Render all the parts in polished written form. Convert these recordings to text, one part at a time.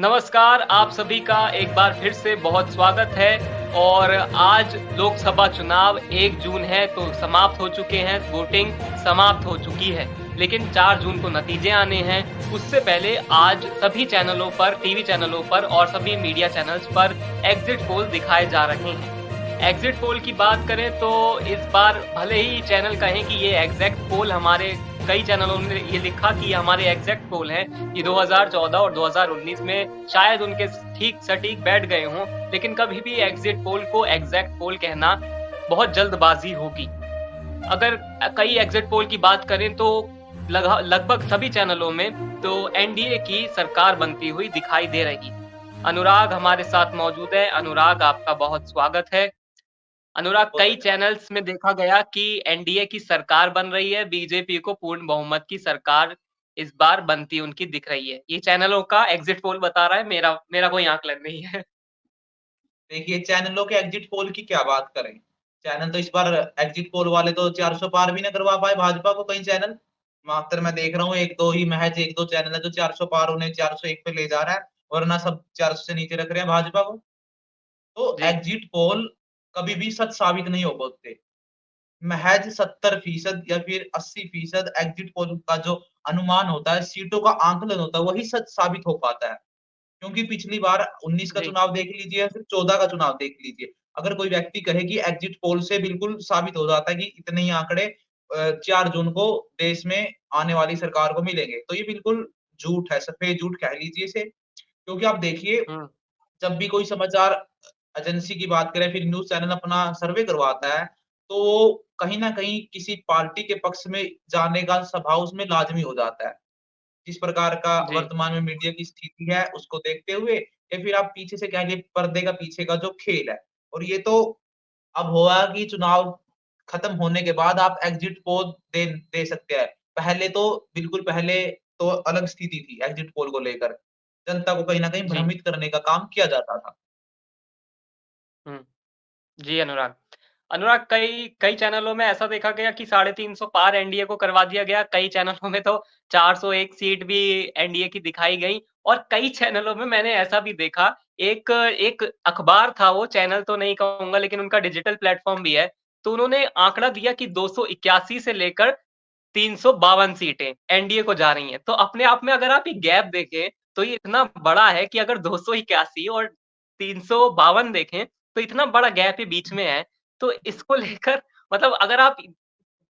नमस्कार, आप सभी का एक बार फिर से बहुत स्वागत है और आज लोकसभा चुनाव 1 जून है तो समाप्त हो चुके हैं, वोटिंग समाप्त हो चुकी है। लेकिन 4 जून को नतीजे आने हैं, उससे पहले आज सभी चैनलों पर, टीवी चैनलों पर और सभी मीडिया चैनल्स पर एग्ज़िट पोल दिखाए जा रहे हैं। एग्ज़िट पोल की बात करें तो इस बार भले ही चैनल कहें कि ये एग्ज़ैक्ट पोल हमारे कई चैनलों ने ये लिखा कि ये हमारे एग्ज़ैक्ट पोल हैं, ये 2014 और 2019 में शायद उनके ठीक सटीक बैठ गए हों, लेकिन कभी भी एग्ज़िट पोल को एग्ज़ैक्ट पोल कहना बहुत जल्दबाज़ी होगी। अगर कई एग्ज़िट पोल की बात करें तो लगभग सभी चैनलों में तो एनडीए की सरकार बनती हुई दिखाई दे रही। अनुराग हमारे साथ मौजूद है। अनुराग, आपका बहुत स्वागत है। अनुराग, कई चैनल्स में देखा गया कि एनडीए की सरकार बन रही है, बीजेपी को पूर्ण बहुमत की सरकार इस बार बनती उनकी दिख रही है। ये चैनलों का एग्ज़िट पोल बता रहा है, मेरा मेरा कोई आकलन नहीं है। देखिए, चैनलों के एग्ज़िट पोल की क्या बात करें। चैनल तो इस बार एग्ज़िट पोल वाले तो 400 पार भी ना करवा पाए भाजपा को कई चैनल। मात्र मैं देख रहा हूँ 1-2 ही महज़ 1-2 चैनल है जो 400 पार उन्हें 401 पे ले जा रहा है, वरना सब 400 से नीचे रख रहे हैं भाजपा को। तो जी, एग्ज़िट पोल कभी भी सच साबित नहीं हो सकते। महज़ 70% या फिर 80% एग्ज़िट पोल का जो अनुमान होता है, सीटों का आंकलन होता है, वही सच साबित हो पाता है। क्योंकि पिछली बार 19 का जी, चुनाव देख लीजिए या फिर 14 का चुनाव देख लीजिए। अगर कोई व्यक्ति कहे कि एग्ज़िट पोल से बिल्कुल साबित हो जाता है कि इतने ही आंकड़े 4 जून को देश में आने वाली सरकार को मिलेंगे, तो ये बिल्कुल झूठ है, सफ़ेद झूठ कह लीजिए इसे। क्योंकि आप देखिए, हुँ, जब भी कोई समाचार एजेंसी की बात करें, फिर न्यूज़ चैनल अपना सर्वे करवाता है, तो वो कहीं न कहीं किसी पार्टी के पक्ष में जाने का स्वभाव उसमें लाज़मी हो जाता है। जिस प्रकार का जी, वर्तमान में मीडिया की स्थिति है, उसको देखते हुए या फिर आप पीछे से कह लीजिए पर्दे का पीछे का जो खेल है। और ये तो अब हुआ कि चुनाव खत्म होने के बाद आप एग्ज़िट पोल दे दे सकते हैं। पहले तो बिल्कुल पहले तो अलग स्थिति थी एग्ज़िट पोल को लेकर। जनता को कहीं न कहीं जी, भ्रमित करने का काम किया जाता था। हुँ। जी, अनुराग। अनुराग, कई कई चैनलों में ऐसा देखा गया कि 350 पार एनडीए को करवा दिया गया, कई चैनलों में तो 401 सीट भी एनडीए की दिखाई गई और कई चैनलों में मैंने ऐसा भी देखा, एक एक अखबार था वो, चैनल तो नहीं कहूँगा लेकिन उनका डिजिटल प्लेटफ़ॉर्म भी है, तो उन्होंने आँकड़ा दिया कि 281 से लेकर 352 सीटें एनडीए को जा रही हैं। तो अपने आप में अगर आप ये गैप देखें, तो ये इतना बड़ा है कि अगर 281 और 352 देखें, तो इतना बड़ा गैप ही बीच में है। तो इसको लेकर मतलब अगर आप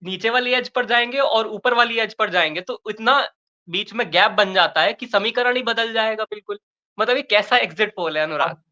नीचे वाली एज पर जाएँगे और ऊपर वाली एज पर जाएँगे, तो इतना बीच में गैप बन जाता है कि समीकरण ही बदल जाएगा बिल्कुल। मतलब ये कैसा एग्ज़िट पोल है अनुराग? अब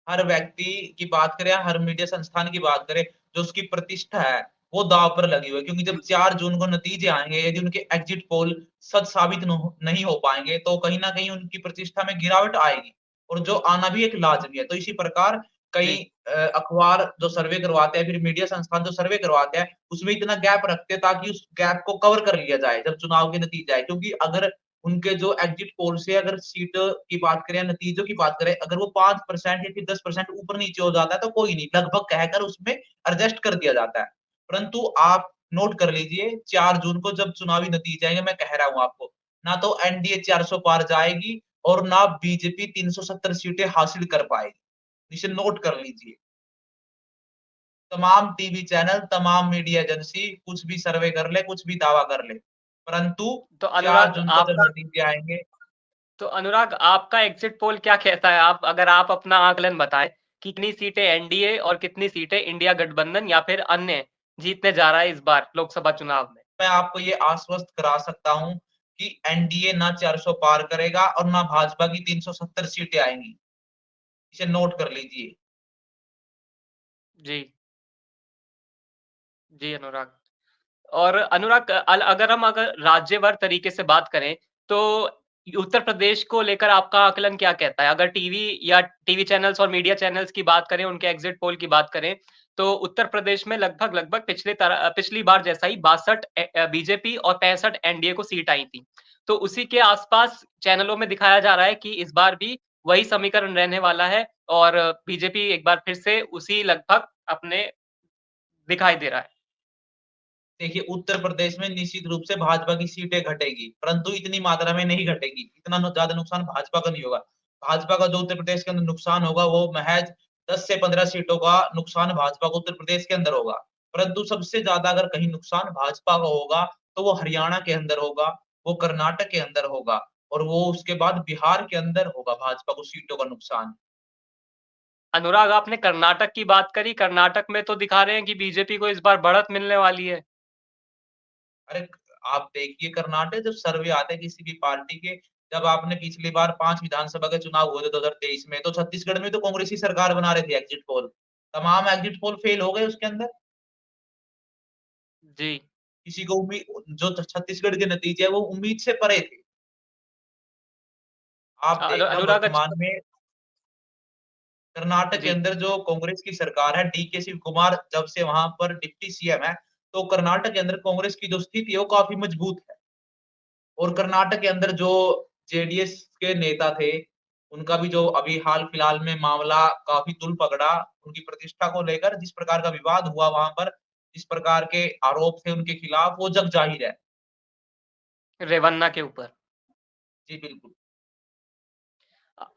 हर व्यक्ति की बात करें या हर मीडिया संस्थान की बात करें, जो उसकी प्रतिष्ठा है, वो दाँव पर लगी हुई है। क्योंकि जब हुँ, 4 जून को नतीजे आएँगे, यदि उनके एग्ज़िट पोल सच साबित नहीं हो पाएँगे, तो कहीं न कहीं उनकी प्रतिष्ठा में गिरावट आएगी और जो आना भी एक लाज़मी है। तो इसी प्रकार कई जी, अखबार जो सर्वे करवाते हैं, फिर मीडिया संस्थान जो सर्वे करवाते हैं, उसमें इतना गैप रखते हैं ताकि उस गैप को कवर कर लिया जाए, जब चुनाव के नतीजे आए। क्योंकि अगर उनके जो एग्ज़िट पोल से अगर सीट की बात करें या नतीजों की बात करें, अगर वो 5% या फिर 10% ऊपर-नीचे हो जाता है, तो कोई नहीं, लगभग कहकर उसमें एडजस्ट कर दिया जाता है। परंतु आप नोट कर लीजिए, 4 जून को जब चुनावी नतीजे आएँगे, मैं कह रहा हूँ आपको, ना तो एनडीए 400 पार जाएगी और ना बीजेपी 370 सीटें हासिल कर पाएगी। इसे नोट कर लीजिए। तमाम टीवी चैनल, तमाम मीडिया एजेंसी कुछ भी सर्वे कर ले, कुछ भी दावा कर ले, परंतु तो 4 अनुराग जून को जब आपका नतीजे आएँगे। तो अनुराग, आपका एग्ज़िट पोल क्या कहता है? अगर आप अपना आकलन बताएँ, कि कितनी सीटें एनडीए और कितनी सीटें इंडिया गठबंधन या फिर अन्य जीतने जा रहा है इस बार लोकसभा चुनाव में? मैं आपको ये आश्वस्त करा सकता हूँ कि एनडीए ना 400 पार करेगा और ना भाजपा की 370 सीटें आएँगी। इसे नोट कर लीजिए। जी, जी अनुराग। और अनुराग, अगर राज्यवार तरीके से बात करें, तो उत्तर प्रदेश को लेकर आपका आकलन क्या कहता है? अगर टीवी चैनल्स और मीडिया चैनल्स की बात करें, उनके एग्ज़िट पोल की बात करें, तो उत्तर प्रदेश में लगभग-लगभग पिछली बार जैसा ही 62 बीजेपी और 65 एनडीए को सीट आई थी। तो उसी के आस-पास चैनलों में दिखाया जा रहा है कि इस बार भी वही समीकरण रहने वाला है और बीजेपी एक बार फिर से उसी लगभग अपने दिखाई दे रहा है। देखिए, उत्तर प्रदेश में निश्चित रूप से भाजपा की सीटें घटेगी, परंतु इतनी मात्रा में नहीं घटेगी। इतना ज़्यादा नुकसान भाजपा का नहीं होगा। भाजपा का जो उत्तर प्रदेश के अंदर नुकसान होगा, वो महज़ 10 से 15 सीटों का नुकसान भाजपा को उत्तर प्रदेश के अंदर होगा। परंतु सबसे ज़्यादा अगर कहीं नुकसान भाजपा का होगा, तो वो हरियाणा के अंदर होगा, वो कर्नाटक के अंदर होगा और वो उसके बाद बिहार के अंदर होगा भाजपा को सीटों का नुकसान। अनुराग, आपने कर्नाटक की बात करी, कर्नाटक में तो दिखा रहे हैं कि बीजेपी को इस बार बढ़त मिलने वाली है। अरे, आप देखिए कर्नाटक जब सर्वे आते हैं किसी भी पार्टी के, जब आपने पिछली बार 5 विधानसभा के चुनाव हुए थे 2023 में, तो छत्तीसगढ़ में तो कांग्रेस ही सरकार बना रहे थे एग्जिट पोल। तमाम एग्जिट पोल फेल हो गए उसके अंदर। जी। किसी को जो छत्तीसगढ़ के नतीजे हैं वो उम्मीद से परे थे। आप देखना अनुराग वर्तमान अच्छा। में कर्नाटक के जी। अंदर जो कांग्रेस की सरकार है, डीके शिव कुमार जब से वहाँ पर डिप्टी सीएम है, तो कर्नाटक के अंदर कांग्रेस की जो स्थिति है वो काफ़ी मजबूत है। और कर्नाटक के अंदर जो जेडीएस के नेता थे, उनका भी जो अभी हाल-फिलहाल में मामला काफ़ी तूल पकड़ा, उनकी प्रतिष्ठा को लेकर जिस प्रकार का विवाद हुआ वहाँ पर, जिस प्रकार के आरोप थे उनके खिलाफ, वो जग ज़ाहिर है। रेवन्ना के ऊपर। जी, बिल्कुल।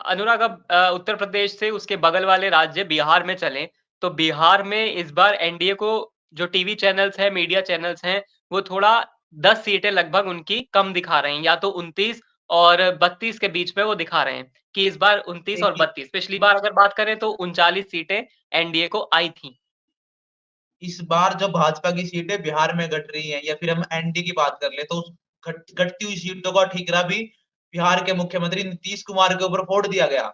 अनुराग, अब उत्तर प्रदेश से उसके बगल वाले राज्य बिहार में चलें, तो बिहार में इस बार एनडीए को जो टीवी चैनल्स हैं, मीडिया चैनल्स हैं, वो थोड़ा 10 सीटें लगभग उनकी कम दिखा रहे हैं, या तो 29 और 32 के बीच में वो दिखा रहे हैं कि इस बार 29 और देखिए, 32। पिछली बार अगर बात करें तो 39 सीटें एनडीए को आई थीं। इस बार जो भाजपा की सीटें बिहार में घट रही हैं या फिर हम एनडीए की बात कर लें, तो उस घटती हुई सीटों का ठीकरा भी बिहार के मुख्यमंत्री नीतीश कुमार के ऊपर फोड़ दिया गया।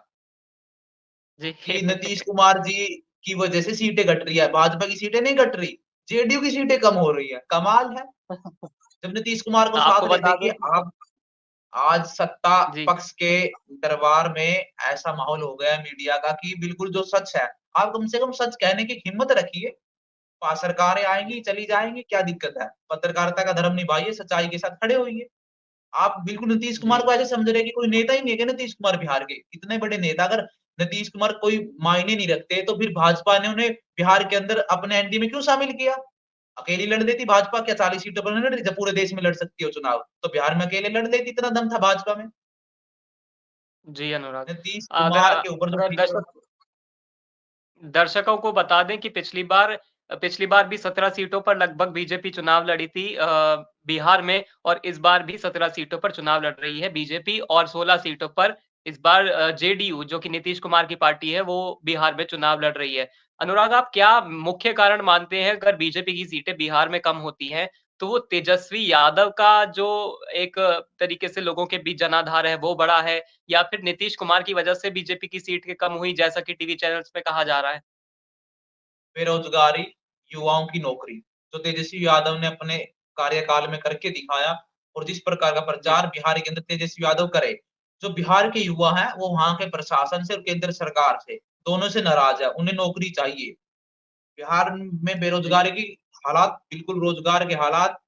जी। कि नीतीश कुमार जी की वजह से सीटें घट रही है, भाजपा की सीटें नहीं घट रही, जेडीयू की सीटें कम हो रही है, कमाल है। जब नीतीश कुमार को आपको साथ लेते बता कि दूँ कि आप आज सत्ता जी, पक्ष के दरबार में ऐसा माहौल हो गया है मीडिया का कि बिल्कुल जो सच है, आप कम से कम सच कहने की हिम्मत रखिए। सरकारें आएँगी, चली जाएँगी, क्या दिक्कत है? पत्रकारिता का धर्म निभाइए, सच्चाई के साथ खड़े होइए। आप बिल्कुल नीतीश कुमार जी, को ऐसे समझ रहे हैं कि कोई नेता ही नहीं है क्या नीतीश कुमार बिहार के? इतने बड़े नेता अगर नीतीश कुमार कोई मायने नहीं रखते, तो फिर भाजपा ने उन्हें बिहार के अंदर अपने एनडीए में क्यों शामिल किया? अकेली लड़ लेती भाजपा, क्या 40 सीटों पर नहीं लड़ रही? जब पूरे देश में लड़ सकती हो चुनाव, तो बिहार में अकेले लड़ लेती, इतना दम था भाजपा में। जी अनुराग। नीतीश अगर कुमार के ऊपर जो अगर फिक्र दर्शकों को बता दें कि पिछली बार भी 17 सीटों पर लगभग बीजेपी चुनाव लड़ी थी बिहार में, और इस बार भी 17 सीटों पर चुनाव लड़ रही है बीजेपी, और 16 सीटों पर इस बार जेडीयू, जो कि नीतीश कुमार की पार्टी है, वो बिहार में चुनाव लड़ रही है। अनुराग, आप क्या मुख्य कारण मानते हैं अगर बीजेपी की सीटें बिहार में कम होती हैं, तो वो तेजस्वी यादव का जो एक तरीके से लोगों के बीच जनाधार है वो बढ़ा है, या फिर नीतीश कुमार की वजह से बीजेपी की सीट कम हुई, जैसा कि टीवी चैनल्स में कहा जा रहा है? बेरोजगारी, युवाओं की नौकरी, जो तेजस्वी यादव ने अपने कार्यकाल में करके दिखाया और जिस प्रकार का जी, प्रचार बिहार के अंदर तेजस्वी यादव करे, जो बिहार के युवा हैं, वो वहाँ के प्रशासन से और केंद्र सरकार से, दोनों से नाराज़ है, उन्हें नौकरी चाहिए। बिहार में जी, बेरोजगारी की हालात बिल्कुल रोजगार के हालात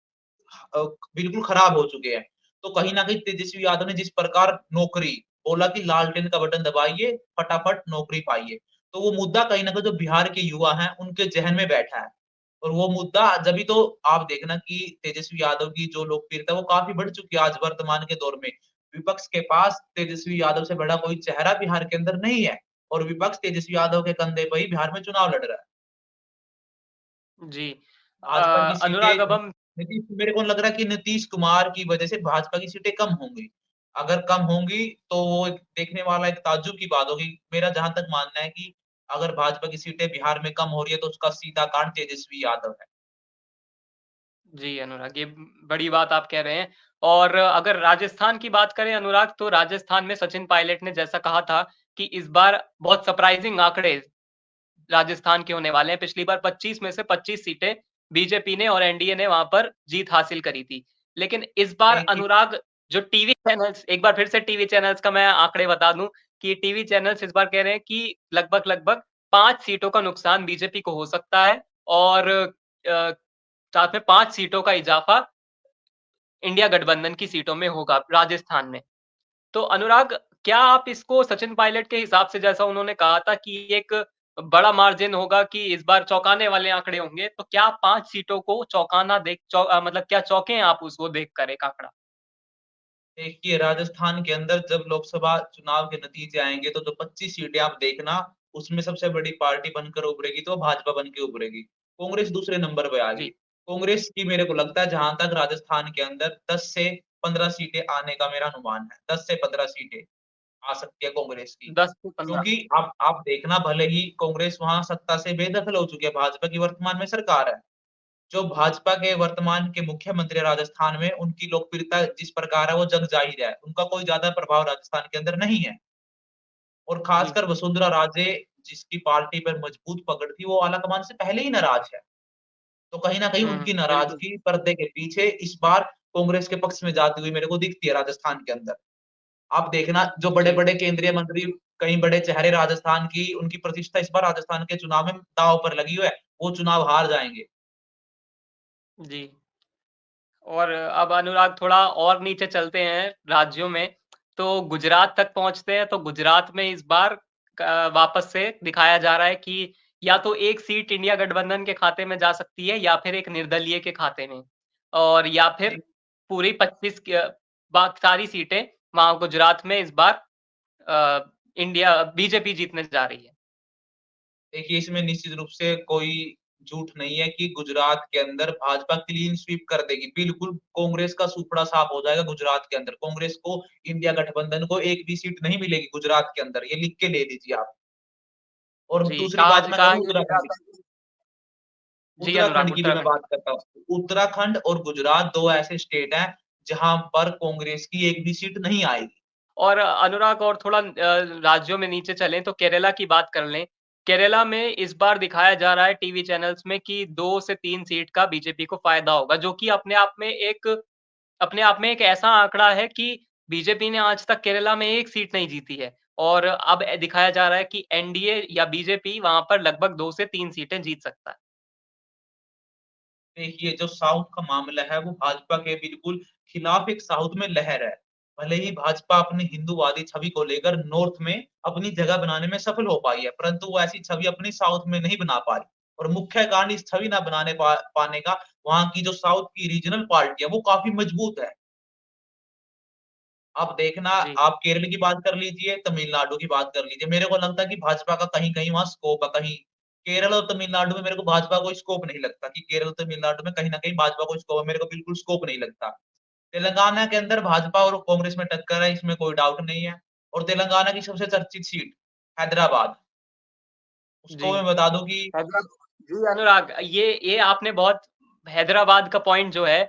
अ, बिल्कुल खराब हो चुके हैं। तो कहीं न कहीं तेजस्वी यादव ने जिस प्रकार नौकरी बोला कि लालटेन का बटन दबाइए, फटाफट नौकरी पाइए। तो वो मुद्दा कहीं न कहीं जो बिहार के युवा हैं, उनके ज़हन में बैठा है। और वो मुद्दा जभी तो आप देखना कि तेजस्वी यादव की जो लोकप्रियता है, वो काफ़ी बढ़ चुकी है आज वर्तमान के दौर में। विपक्ष के पास तेजस्वी यादव से बड़ा कोई चेहरा बिहार के अंदर नहीं है और विपक्ष तेजस्वी यादव के कंधे पे ही बिहार में चुनाव लड़ रहा है। जी। भाजपा की अनुराग, अब सीटें हम नीतीश मेरे को लग रहा है कि नीतीश कुमार की वजह से भाजपा की सीटें कम होंगी। अगर कम होंगी तो वो एक देखने वाला एक ताज्जुब की बात होगी। मेरा जहाँ तक मानना है कि अगर भाजपा की सीटें बिहार में कम हो रही है तो उसका सीधा कारण तेजस्वी यादव है। जी, अनुराग, ये बड़ी बात आप कह रहे हैं। और अगर राजस्थान की बात करें अनुराग, तो राजस्थान में सचिन पायलट ने जैसा कहा था कि इस बार बहुत सरप्राइज़िंग आंकड़े राजस्थान के होने वाले हैं। पिछली बार 25 में से 25 सीटें बीजेपी ने और एनडीए ने वहाँ पर जीत हासिल करी थी। लेकिन इस बार देखिए अनुराग, जो टीवी चैनल्स, एक बार फिर से टीवी चैनल्स का मैं आंकड़े बता दूँ कि टीवी चैनल्स इस बार कह रहे हैं कि लगभग-लगभग 5 सीटों का नुकसान बीजेपी को हो सकता है, और साथ में 5 सीटों का इज़ाफ़ा इंडिया गठबंधन की सीटों में होगा राजस्थान में। तो अनुराग, क्या आप इसको सचिन पायलट के हिसाब से, जैसा उन्होंने कहा था कि एक बड़ा मार्जिन होगा कि इस बार चौंकाने वाले आंकड़े होंगे, तो क्या 5 सीटों को चौंकाना मतलब क्या चौंके आप उसको देखकर एक आंकड़ा? देखिए, राजस्थान के अंदर जब लोकसभा चुनाव के नतीजे आएँगे तो जो 25 सीटें आप देखना, उसमें सबसे बड़ी पार्टी बनकर उभरेगी तो भाजपा बन के उभरेगी। कांग्रेस दूसरे नंबर पे आ गई। जी। कांग्रेस की मेरे को लगता है जहाँ तक राजस्थान के अंदर 10 से 15 सीटें आने का मेरा अनुमान है। 10 से 15 सीटें आ सकती है कांग्रेस की। 10 से 15। क्योंकि आप देखना भले ही कांग्रेस वहाँ सत्ता से बेदखल हो चुकी है, भाजपा की वर्तमान में सरकार है। जो भाजपा के वर्तमान के मुख्यमंत्री राजस्थान में, उनकी लोकप्रियता जिस प्रकार है वो जग जाहिर है। उनका कोई ज़्यादा प्रभाव राजस्थान के अंदर नहीं है और जी। खासकर वसुंधरा राजे जिसकी पार्टी पर मजबूत पकड़ थी, वो आलाकमान से पहले ही नाराज़ है। तो कहीं न कहीं उनकी बिल्कुल। नाराज़गी पर्दे के पीछे इस बार कांग्रेस के पक्ष में जाती हुई मेरे को दिखती है राजस्थान के अंदर। आप देखना जो जी, बड़े-बड़े केंद्रीय मंत्री, कई बड़े चेहरे राजस्थान की, उनकी प्रतिष्ठा इस बार राजस्थान के चुनाव में दाँव पर लगी हुई है। वो चुनाव हार जाएँगे। जी। और अब अनुराग थोड़ा और नीचे चलते हैं राज्यों में, तो गुजरात तक पहुँचते हैं, तो गुजरात में इस बार वापस से दिखाया जा रहा है कि या तो एक सीट इंडिया गठबंधन के खाते में जा सकती है या फिर एक निर्दलीय के खाते में और या फिर पूरी 25 सारी सीटें वहाँ गुजरात में इस बार इंडिया बीजेपी जीतने जा रही है। देखिए, इसमें निश्चित रूप से कोई झूठ नहीं है कि गुजरात के अंदर भाजपा क्लीन स्वीप कर देगी। बिल्कुल कांग्रेस का सूपड़ा साफ हो जाएगा गुजरात के अंदर। कांग्रेस को, इंडिया गठबंधन को एक भी सीट नहीं मिलेगी गुजरात के अंदर, ये लिख के ले लीजिए आप। और जी, दूसरी बात मैं कहा करूँ ये भी उत्तराखंड की। जाता है। जी, अनुराग उत्तराखंड की भी मैं उत्तराखंड। बात करता हूँ। उत्तराखंड और गुजरात 2 ऐसे स्टेट हैं, जहाँ पर कांग्रेस की एक भी सीट नहीं आएगी। और अनुराग और थोड़ा राज्यों में नीचे चलें तो केरला की बात कर लें। केरला में इस बार दिखाया जा रहा है टीवी चैनल्स में कि 2 से 3 सीट का बीजेपी को फ़ायदा होगा, जो कि अपने आप में एक ऐसा आंकड़ा है कि बीजेपी ने आज तक केरला में एक सीट नहीं जीती है और अब दिखाया जा रहा है कि एनडीए या बीजेपी वहाँ पर लगभग 2 से 3 सीटें जीत सकता है। देखिए, जो साउथ का मामला है, वो भाजपा के बिल्कुल खिलाफ एक साउथ में लहर है। भले ही भाजपा अपनी हिंदूवादी छवि को लेकर नॉर्थ में अपनी जगह बनाने में सफल हो पाई है, परंतु वो ऐसी छवि अपनी साउथ में नहीं बना पा रही और मुख्य कारण इस छवि ना बनाने पाने का, वहाँ की जो साउथ की रीजनल पार्टी है, वो काफ़ी मजबूत है। आप देखना, जी। आप केरल की बात कर लीजिए, तमिलनाडु की बात कर लीजिए, मेरे को लगता है कि भाजपा का कहीं-कहीं वहाँ स्कोप है, कहीं केरल और तमिलनाडु में मेरे को भाजपा को स्कोप नहीं लगता कि केरल, तमिलनाडु में कहीं न कहीं भाजपा को स्कोप है, मेरे को बिल्कुल स्कोप नहीं लगता। तेलंगाना के अंदर भाजपा और कांग्रेस में टक्कर है, इसमें कोई डाउट नहीं है और तेलंगाना की सबसे चर्चित सीट हैदराबाद, जी। उसको मैं बता दूँ कि जी, अनुराग ये आपने बहुत हैदराबाद का पॉइंट जो है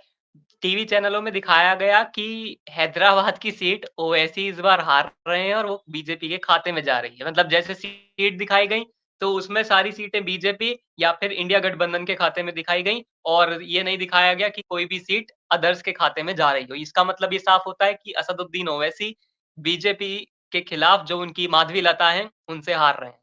टीवी चैनलों में दिखाया गया कि हैदराबाद की सीट ओवैसी इस बार हार रहे हैं और वो बीजेपी के खाते में जा रही है। मतलब जैसे सीट दिखाई गई, तो उसमें सारी सीटें बीजेपी या फिर इंडिया गठबंधन के खाते में दिखाई गई और ये नहीं दिखाया गया कि कोई भी सीट अदर्स के खाते में जा रही हो। इसका मतलब ये साफ होता है कि असदुद्दीन ओवैसी बीजेपी के खिलाफ जो उनकी माधवी लता हैं, उनसे हार रहे हैं।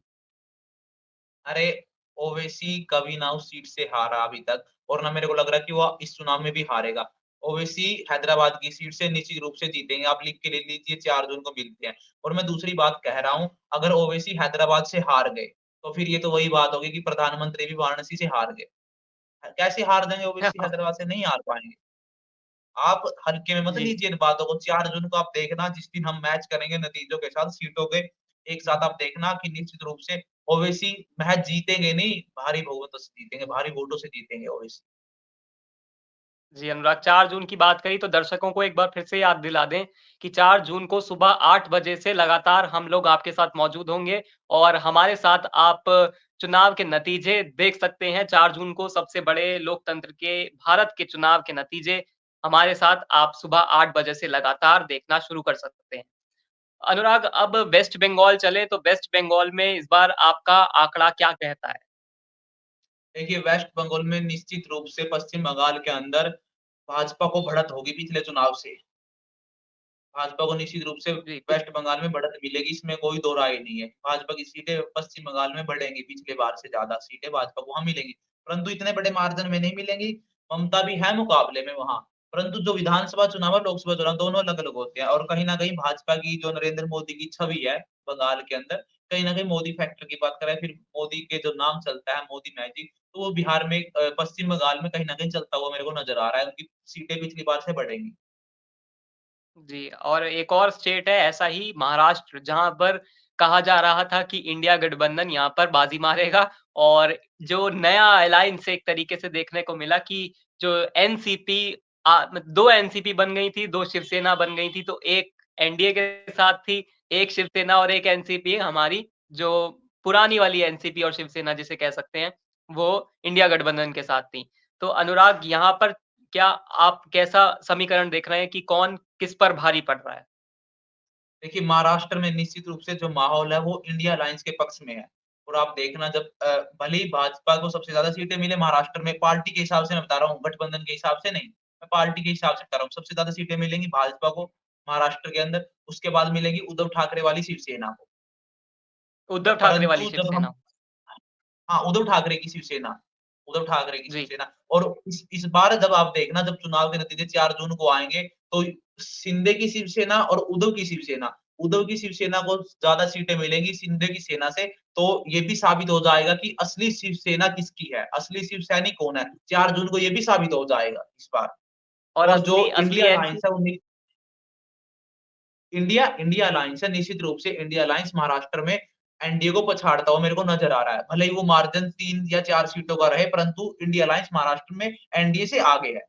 अरे, ओवैसी कभी ना उस सीट से हारा अभी तक और ना मेरे को लग रहा है कि वो इस चुनाव में भी हारेगा। ओवैसी हैदराबाद की सीट से निश्चित रूप से जीतेंगे, आप लिख के ले लीजिए 4 जून को मिलते हैं। और मैं दूसरी बात कह रहा हूँ, अगर ओवैसी हैदराबाद से हार गए, तो फिर ये तो वही बात होगी कि प्रधानमंत्री भी वाराणसी से हार गए। कैसे हार जाएँगे ओवैसी, हैदराबाद से नहीं हार पाएँगे। आप हल्के में मत जी। लीजिए इन बातों को, 4 जून को आप देखना जिस दिन हम मैच करेंगे नतीजों के साथ, सीटों के एक साथ, आप देखना कि निश्चित रूप से ओवैसी महज़ जीतेंगे नहीं, भारी बहुमतों से जीतेंगे, भारी वोटों से जीतेंगे ओवैसी। जी, अनुराग 4 जून की बात करी तो दर्शकों को एक बार फिर से याद दिला दें कि 4 जून को सुबह 8 बजे से लगातार हम लोग आपके साथ मौजूद होंगे और हमारे साथ आप चुनाव के नतीजे देख सकते हैं। 4 जून को सबसे बड़े लोकतंत्र के भारत के चुनाव के नतीजे हमारे साथ आप सुबह 8 बजे से लगातार देखना शुरू कर सकते हैं। अनुराग अब वेस्ट बंगाल चलें तो वेस्ट बंगाल में इस बार आपका आंकड़ा क्या कहता है? देखिए, वेस्ट बंगाल में निश्चित रूप से पश्चिम बंगाल के अंदर भाजपा को बढ़त होगी पिछले चुनाव से। भाजपा को निश्चित रूप से जी, वेस्ट बंगाल में बढ़त मिलेगी, इसमें कोई दो राय नहीं है। भाजपा की सीटें पश्चिम बंगाल में बढ़ेंगी, पिछले बार से ज़्यादा सीटें भाजपा को वहाँ मिलेंगी, परंतु इतने बड़े मार्जिन में नहीं मिलेंगी। ममता भी है मुकाबले में वहाँ, परंतु जो विधानसभा चुनाव और लोकसभा चुनाव दोनों अलग-अलग होते हैं, और कहीं न कहीं भाजपा की जो नरेंद्र मोदी की छवि है बंगाल के अंदर, कहीं न कहीं मोदी फैक्टर की बात करें, फिर मोदी के जो नाम चलता है मोदी मैजिक, तो वो बिहार में पश्चिम बंगाल में कहीं न कहीं चलता हुआ मेरे को नज़र आ रहा है। उनकी सीटें पिछली बार से बढ़ेंगी। जी, और एक और स्टेट है ऐसा ही महाराष्ट्र, जहाँ पर कहा जा रहा था कि इंडिया गठबंधन यहाँ पर बाजी मारेगा और जो नया अलायंस एक तरीके से देखने को मिला कि जो एनसीपी 2 एनसीपी बन गई थी, 2 शिवसेना बन गई थी, तो एक एनडीए के साथ थी, एक शिवसेना और एक एनसीपी हमारी जो पुरानी वाली एनसीपी और शिवसेना जिसे कह सकते हैं, वो इंडिया गठबंधन के साथ थी। तो अनुराग यहाँ पर क्या आप कैसा समीकरण देख रहे हैं कि कौन किस पर भारी पड़ रहा है? देखिए, महाराष्ट्र में निश्चित रूप से जो माहौल है वो इंडिया अलायंस के पक्ष में है। और आप देखना, जब भले ही भाजपा को सबसे ज़्यादा सीटें मिले महाराष्ट्र में, पार्टी के हिसाब से मैं बता रहा हूँ, गठबंधन के हिसाब से नहीं। मैं पार्टी के हिसाब से बता रहा हूँ। सबसे ज़्यादा सीटें मिलेंगी भाजपा को महाराष्ट्र के अंदर, उसके बाद मिलेगी उद्धव ठाकरे वाली शिवसेना को। उद्धव ठाकरे वाली परंतु जब हम शिवसेना। हाँ, उद्धव ठाकरे की शिवसेना, उद्धव ठाकरे की जी, शिवसेना। और इस बार जब आप देखना, जब चुनाव के नतीजे 4 जून को आएँगे, तो शिंदे की शिवसेना और उद्धव की शिवसेना, उद्धव की शिवसेना को ज़्यादा सीटें मिलेंगी शिंदे की सेना से, तो ये भी साबित हो जाएगा कि असली शिवसेना किसकी है, असली शिव सैनिक कौन है। 4 जून को ये भी साबित हो जाएगा इस बार। और और जो असली असली इंडिया एंटी अलायंस है, वो इंडिया इंडिया अलायंस है, निश्चित रूप से इंडिया अलायंस महाराष्ट्र में एनडीए को पछाड़ता हुआ मेरे को नज़र आ रहा है। भले ही वो मार्जिन 3 या 4 सीटों का रहे, परंतु इंडिया अलायंस महाराष्ट्र में एनडीए से आगे है।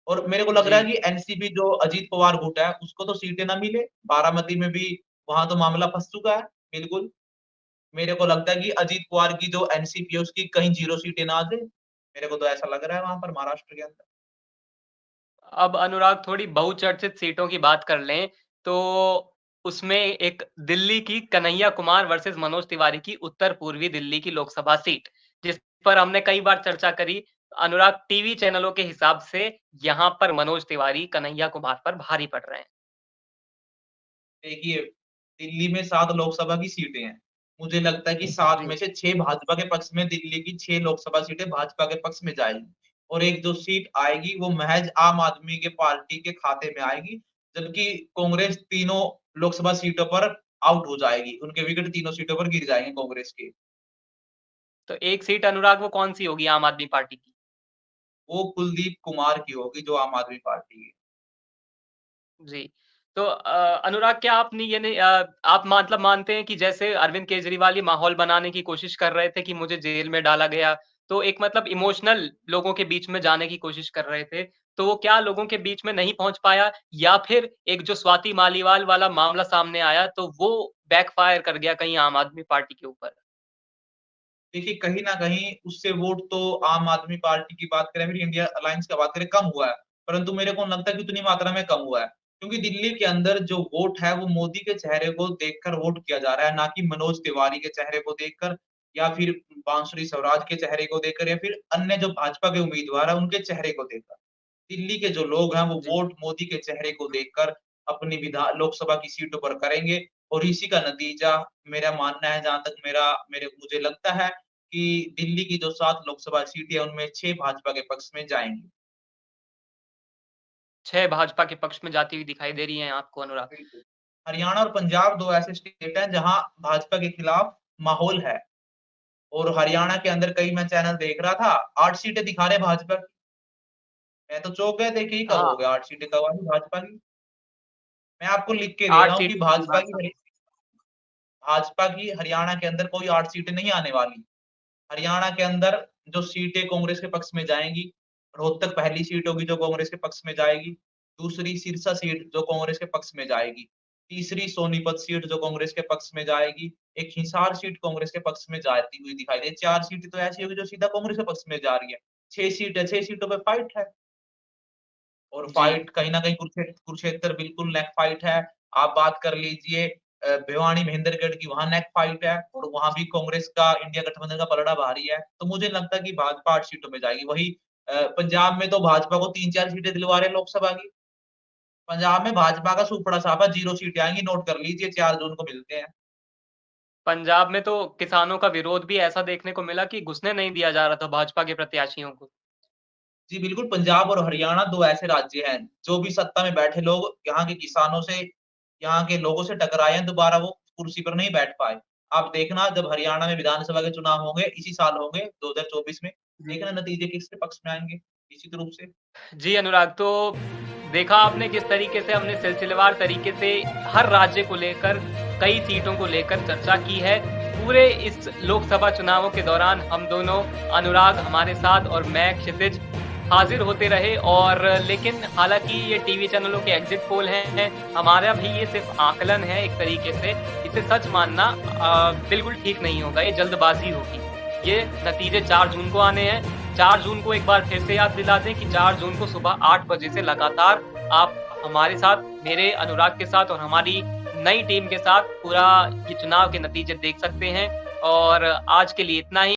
और मेरे को लग रहा है जी, कि एनसीपी जो अजीत पवार गुट है, उसको तो सीटें ना मिले। बारामती में भी वहाँ तो मामला फँस चुका है, बिल्कुल। मेरे को लगता है कि अजीत पवार की जो एनसीपी है, उसकी कहीं 0 सीटें ना आ जाए। मेरे को तो ऐसा लग रहा है वहाँ पर महाराष्ट्र के अंदर। अब अनुराग थोड़ी बहुचर्चित सीटों की बात कर लें, तो उसमें एक दिल्ली की कन्हैया कुमार वर्सेस मनोज तिवारी की उत्तर-पूर्वी दिल्ली की लोकसभा सीट, जिस पर हमने कई बार चर्चा करी। अनुराग टीवी चैनलों के हिसाब से यहाँ पर मनोज तिवारी कन्हैया कुमार पर भारी पड़ रहे हैं। देखिए, दिल्ली में 7 लोकसभा की सीटें हैं। मुझे लगता है कि 7 में जी, से 6 भाजपा के पक्ष में, दिल्ली की 6 लोकसभा सीटें भाजपा के पक्ष में जाएँगी। और एक जो सीट आएगी वो महज़ आम आदमी के पार्टी के खाते में आएगी, जबकि कांग्रेस तीनों लोकसभा सीटों पर आउट हो जाएगी। उनके विकेट तीनों सीटों पर गिर जाएँगे कांग्रेस के। तो एक सीट अनुराग वो कौन-सी होगी आम आदमी पार्टी की? वो कुलदीप कुमार की होगी, जो आम आदमी पार्टी की। जी। तो अनुराग क्या आपने ये नहीं आप मतलब मानते हैं कि जैसे अरविंद केजरीवाल ये माहौल बनाने की कोशिश कर रहे थे कि मुझे जेल में डाला गया, तो एक मतलब इमोशनल लोगों के बीच में जाने की कोशिश कर रहे थे, तो वो क्या लोगों के बीच में नहीं पहुँच पाया या फिर एक जो स्वाति मालीवाल वाला मामला सामने आया, तो वो बैकफ़ायर कर गया कहीं आम आदमी पार्टी के ऊपर? देखिए, कहीं न कहीं उससे वोट तो आम आदमी पार्टी की बात करें, फिर इंडिया अलायंस की बात करें, कम हुआ है। परंतु मेरे को लगता है कि उतनी मात्रा में कम हुआ है। क्योंकि दिल्ली के अंदर जो वोट है, वो मोदी के चेहरे को देखकर वोट किया जा रहा है, ना कि मनोज तिवारी के चेहरे को देखकर, या फिर बांसुरी स्वराज के चेहरे को देखकर, या फिर अन्य जो भाजपा के उम्मीदवार हैं, उनके चेहरे को देखकर। दिल्ली के जो लोग हैं, वो जी। वोट मोदी के चेहरे को देखकर अपनी लोकसभा की सीटों पर करेंगे, और इसी का नतीजा, मेरा मानना है, जहाँ तक मुझे लगता है कि दिल्ली की जो 7 लोकसभा सीटें हैं, उनमें 6 भाजपा के पक्ष में जाएँगी। 6 भाजपा के पक्ष में जाती हुई दिखाई दे रही हैं आपको अनुराग। बिल्कुल। हरियाणा और पंजाब 2 ऐसे स्टेट हैं, जहाँ भाजपा के खिलाफ माहौल है। और हरियाणा के अंदर कई मैं चैनल देख रहा था, 8 सीटें दिखा रहे भाजपा की। मैं तो चौंक गया, देखिए ये कब हाँ, हो गया, 8 सीटें कब आई भाजपा की? मैं आपको लिख के दे 8 रहा हूँ कि सीट की बात भाजपा की हरियाणा के अंदर कोई 8 सीटें नहीं आने वाली। हरियाणा के अंदर जो सीटें कांग्रेस के पक्ष में जाएँगी, रोहतक पहली सीट होगी जो कांग्रेस के पक्ष में जाएगी, दूसरी सिरसा सीट जो कांग्रेस के पक्ष में जाएगी, तीसरी सोनीपत सीट जो कांग्रेस के पक्ष में जाएगी, एक हिसार सीट कांग्रेस के पक्ष में जाती हुई दिखाई दे, 4 सीटें तो ऐसी होगी जो सीधा कांग्रेस के पक्ष में जा रही है। 6 सीट है, 6 सीटों पे फाइट है। और जी। फाइट कहीं न कहीं कुरुक्षेत्र बिल्कुल नेक फाइट है। आप बात कर लीजिए भिवानी महेंद्रगढ़ की, वहाँ नेक फाइट है, और वहाँ भी कांग्रेस का इंडिया गठबंधन का पलड़ा भारी है। तो मुझे लगता है कि भाजपा 8 सीटों में जाएगी। वहीं पंजाब में तो भाजपा को 3-4 सीटें दिलवा रहे हैं लोकसभा की। पंजाब में भाजपा का सूपड़ा साफा 0 सीटें आएँगी, नोट कर लीजिए, 4 जून को मिलते हैं। पंजाब में तो किसानों का विरोध भी ऐसा देखने को मिला कि घुसने नहीं दिया जा रहा था भाजपा के प्रत्याशियों को। जी, बिल्कुल पंजाब और हरियाणा 2 ऐसे राज्य हैं, जो भी सत्ता में बैठे लोग यहाँ के किसानों से, यहाँ के लोगों से टकराए हैं, दोबारा वो कुर्सी पर नहीं बैठ पाए। आप देखना जब हरियाणा में विधानसभा के चुनाव होंगे, इसी साल होंगे 2024 में, देखना नतीजे किसके पक्ष में आएँगे, निश्चित रूप से। जी, अनुराग, तो देखा आपने किस तरीके से हमने सिलसिलेवार तरीके से हर राज्य को लेकर, कई सीटों को लेकर चर्चा की है। पूरे इस लोकसभा चुनावों के दौरान हम दोनों, अनुराग हमारे साथ और मैं क्षितिज, हाज़िर होते रहे और लेकिन हालाँकि ये टीवी चैनलों के एग्ज़िट पोल हैं, हमारा भी ये सिर्फ़ आकलन है एक तरीके से। इसे सच मानना बिल्कुल ठीक नहीं होगा, ये जल्दबाज़ी होगी। ये नतीजे 4 जून को आने हैं। 4 जून को एक बार फिर से याद दिला दें कि 4 जून को सुबह 8 बजे से लगातार आप हमारे साथ, मेरे अनुराग के साथ और हमारी नई टीम के साथ पूरा ये चुनाव के नतीजे देख सकते हैं और आज के लिए इतना ही।